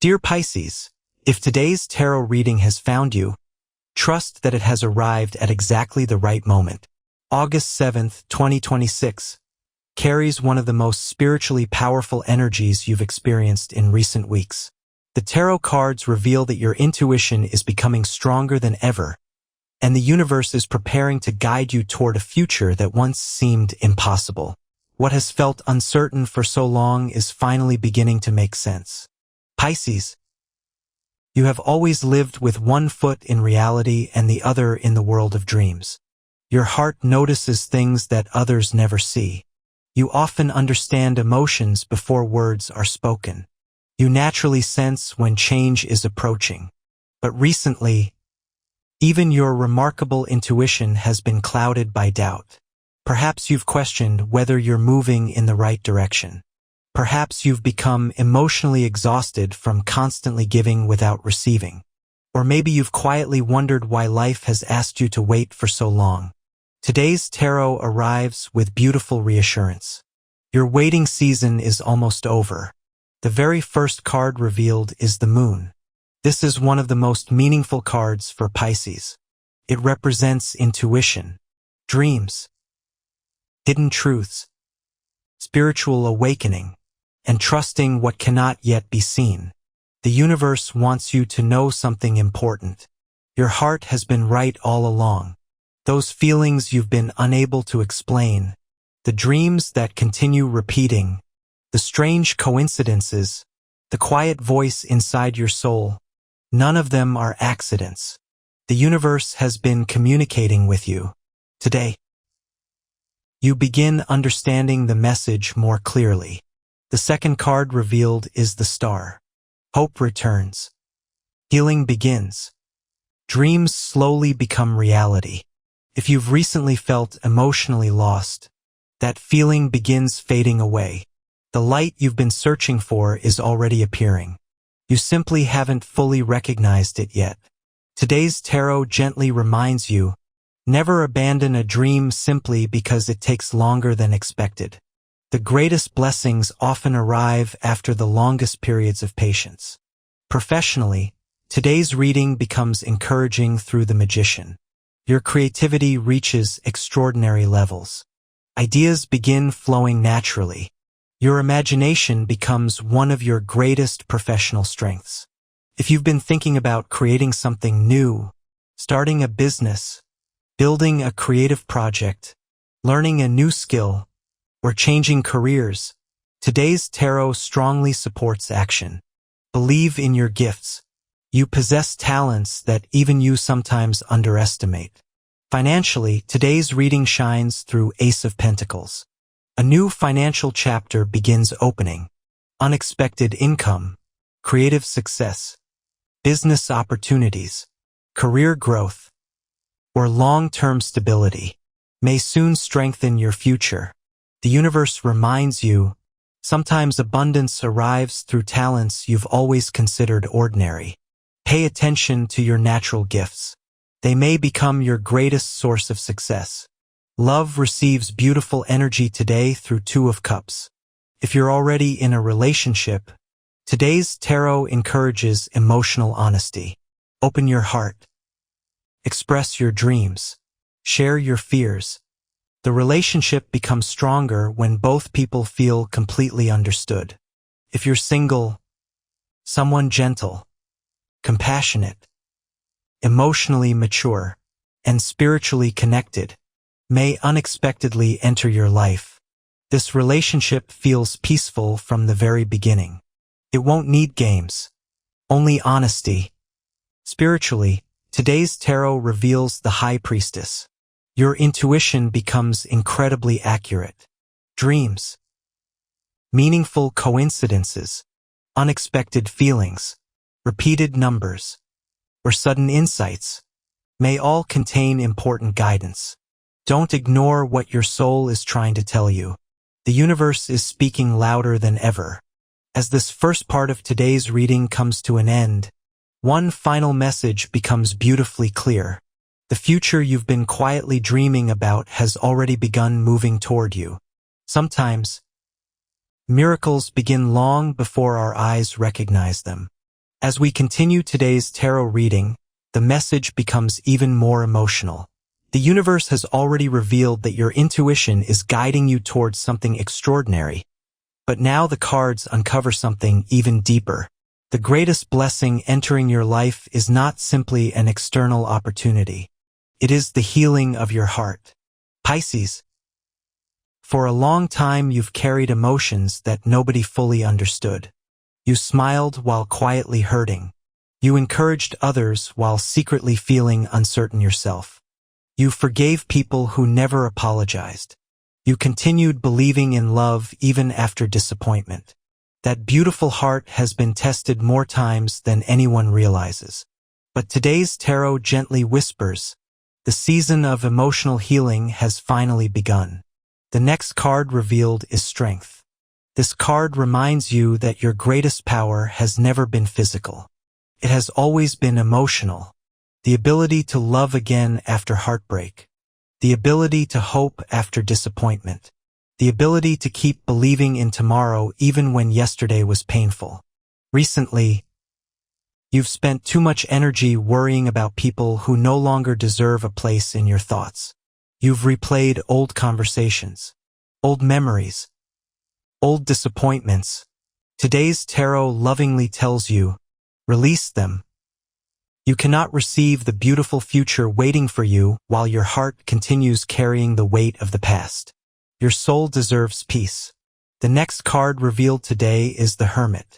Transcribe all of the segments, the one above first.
Dear Pisces, if today's tarot reading has found you, trust that it has arrived at exactly the right moment. August 7th, 2026, carries one of the most spiritually powerful energies you've experienced in recent weeks. The tarot cards reveal that your intuition is becoming stronger than ever, and the universe is preparing to guide you toward a future that once seemed impossible. What has felt uncertain for so long is finally beginning to make sense. Pisces, you have always lived with one foot in reality and the other in the world of dreams. Your heart notices things that others never see. You often understand emotions before words are spoken. You naturally sense when change is approaching. But recently, even your remarkable intuition has been clouded by doubt. Perhaps you've questioned whether you're moving in the right direction. Perhaps you've become emotionally exhausted from constantly giving without receiving. Or maybe you've quietly wondered why life has asked you to wait for so long. Today's tarot arrives with beautiful reassurance. Your waiting season is almost over. The very first card revealed is the Moon. This is one of the most meaningful cards for Pisces. It represents intuition, dreams, hidden truths, spiritual awakening, and trusting what cannot yet be seen. The universe wants you to know something important. Your heart has been right all along. Those feelings you've been unable to explain, the dreams that continue repeating, the strange coincidences, the quiet voice inside your soul, none of them are accidents. The universe has been communicating with you. Today, you begin understanding the message more clearly. The second card revealed is the Star. Hope returns. Healing begins. Dreams slowly become reality. If you've recently felt emotionally lost, that feeling begins fading away. The light you've been searching for is already appearing. You simply haven't fully recognized it yet. Today's tarot gently reminds you, never abandon a dream simply because it takes longer than expected. The greatest blessings often arrive after the longest periods of patience. Professionally, today's reading becomes encouraging through the Magician. Your creativity reaches extraordinary levels. Ideas begin flowing naturally. Your imagination becomes one of your greatest professional strengths. If you've been thinking about creating something new, starting a business, building a creative project, learning a new skill, or changing careers, today's tarot strongly supports action. Believe in your gifts. You possess talents that even you sometimes underestimate. Financially, today's reading shines through Ace of Pentacles. A new financial chapter begins opening. Unexpected income, creative success, business opportunities, career growth, or long-term stability may soon strengthen your future. The universe reminds you, sometimes abundance arrives through talents you've always considered ordinary. Pay attention to your natural gifts. They may become your greatest source of success. Love receives beautiful energy today through Two of Cups. If you're already in a relationship, today's tarot encourages emotional honesty. Open your heart. Express your dreams. Share your fears. The relationship becomes stronger when both people feel completely understood. If you're single, someone gentle, compassionate, emotionally mature, and spiritually connected may unexpectedly enter your life. This relationship feels peaceful from the very beginning. It won't need games, only honesty. Spiritually, today's tarot reveals the High Priestess. Your intuition becomes incredibly accurate. Dreams, meaningful coincidences, unexpected feelings, repeated numbers, or sudden insights may all contain important guidance. Don't ignore what your soul is trying to tell you. The universe is speaking louder than ever. As this first part of today's reading comes to an end, one final message becomes beautifully clear. The future you've been quietly dreaming about has already begun moving toward you. Sometimes, miracles begin long before our eyes recognize them. As we continue today's tarot reading, the message becomes even more emotional. The universe has already revealed that your intuition is guiding you towards something extraordinary. But now the cards uncover something even deeper. The greatest blessing entering your life is not simply an external opportunity. It is the healing of your heart. Pisces. For a long time you've carried emotions that nobody fully understood. You smiled while quietly hurting. You encouraged others while secretly feeling uncertain yourself. You forgave people who never apologized. You continued believing in love even after disappointment. That beautiful heart has been tested more times than anyone realizes. But today's tarot gently whispers, the season of emotional healing has finally begun. The next card revealed is Strength. This card reminds you that your greatest power has never been physical. It has always been emotional. The ability to love again after heartbreak. The ability to hope after disappointment. The ability to keep believing in tomorrow even when yesterday was painful. Recently, you've spent too much energy worrying about people who no longer deserve a place in your thoughts. You've replayed old conversations, old memories, old disappointments. Today's tarot lovingly tells you, release them. You cannot receive the beautiful future waiting for you while your heart continues carrying the weight of the past. Your soul deserves peace. The next card revealed today is the Hermit.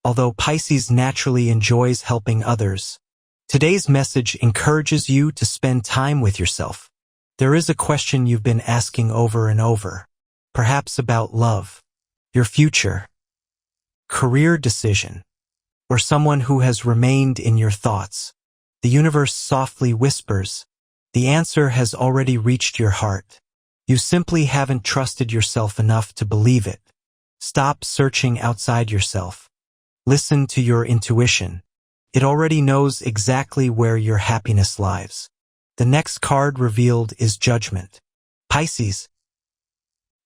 Although Pisces naturally enjoys helping others, today's message encourages you to spend time with yourself. There is a question you've been asking over and over, perhaps about love, your future, career decision, or someone who has remained in your thoughts. The universe softly whispers, the answer has already reached your heart. You simply haven't trusted yourself enough to believe it. Stop searching outside yourself. Listen to your intuition. It already knows exactly where your happiness lies. The next card revealed is Judgment. Pisces.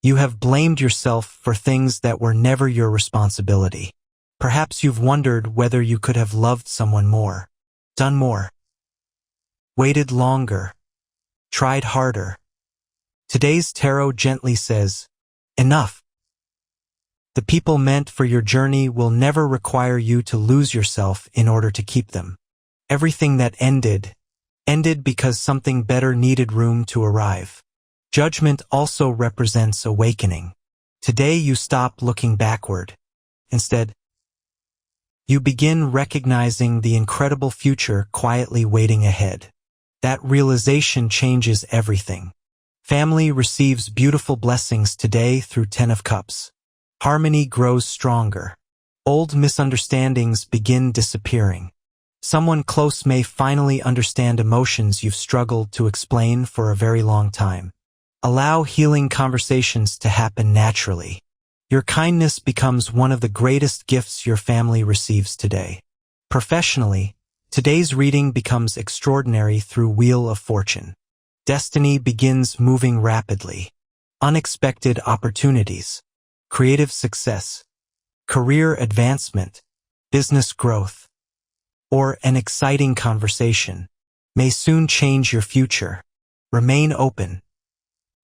You have blamed yourself for things that were never your responsibility. Perhaps you've wondered whether you could have loved someone more, done more, waited longer, tried harder. Today's tarot gently says, enough. The people meant for your journey will never require you to lose yourself in order to keep them. Everything that ended because something better needed room to arrive. Judgment also represents awakening. Today you stop looking backward. Instead, you begin recognizing the incredible future quietly waiting ahead. That realization changes everything. Family receives beautiful blessings today through 10 of Cups. Harmony grows stronger. Old misunderstandings begin disappearing. Someone close may finally understand emotions you've struggled to explain for a very long time. Allow healing conversations to happen naturally. Your kindness becomes one of the greatest gifts your family receives today. Professionally, today's reading becomes extraordinary through Wheel of Fortune. Destiny begins moving rapidly. Unexpected opportunities, creative success, career advancement, business growth, or an exciting conversation may soon change your future. Remain open.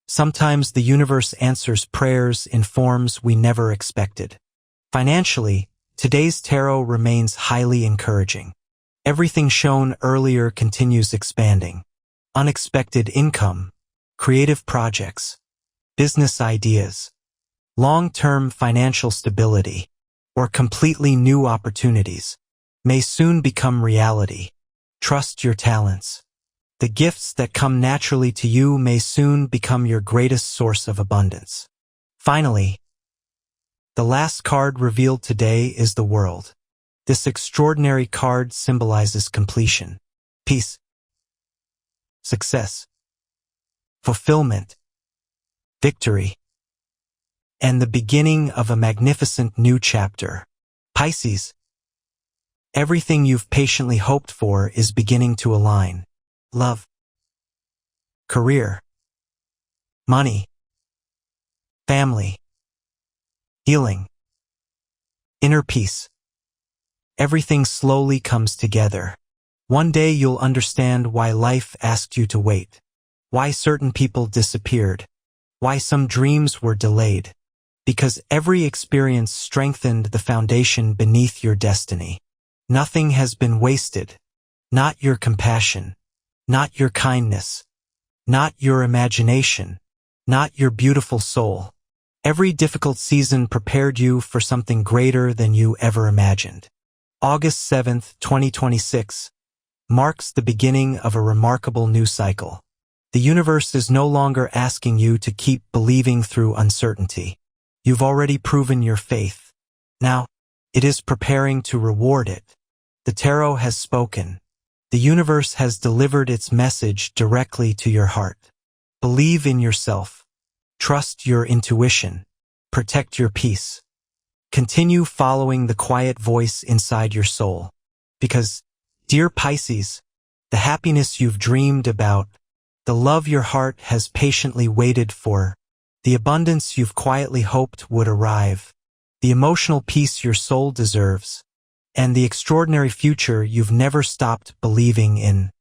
Sometimes the universe answers prayers in forms we never expected. Financially, today's tarot remains highly encouraging. Everything shown earlier continues expanding. Unexpected income, creative projects, business ideas, long-term financial stability, or completely new opportunities may soon become reality. Trust your talents. The gifts that come naturally to you may soon become your greatest source of abundance. Finally, the last card revealed today is the World. This extraordinary card symbolizes completion, peace, success, fulfillment, victory, and the beginning of a magnificent new chapter. Pisces. Everything you've patiently hoped for is beginning to align. Love, career, money, family, healing, inner peace. everything slowly comes together. One day you'll understand why life asked you to wait, why certain people disappeared, why some dreams were delayed, because every experience strengthened the foundation beneath your destiny. Nothing has been wasted, not your compassion, not your kindness, not your imagination, not your beautiful soul. Every difficult season prepared you for something greater than you ever imagined. August 7th, 2026, marks the beginning of a remarkable new cycle. The universe is no longer asking you to keep believing through uncertainty. You've already proven your faith. Now, it is preparing to reward it. The tarot has spoken. The universe has delivered its message directly to your heart. Believe in yourself. Trust your intuition. Protect your peace. Continue following the quiet voice inside your soul. Because, dear Pisces, the happiness you've dreamed about, the love your heart has patiently waited for, the abundance you've quietly hoped would arrive, the emotional peace your soul deserves, and the extraordinary future you've never stopped believing in,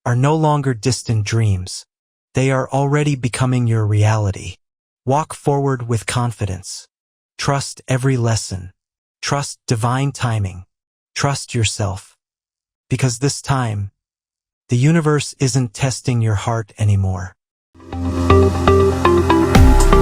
are no longer distant dreams. They are already becoming your reality. Walk forward with confidence. Trust every lesson. Trust divine timing. Trust yourself. Because this time, the universe isn't testing your heart anymore.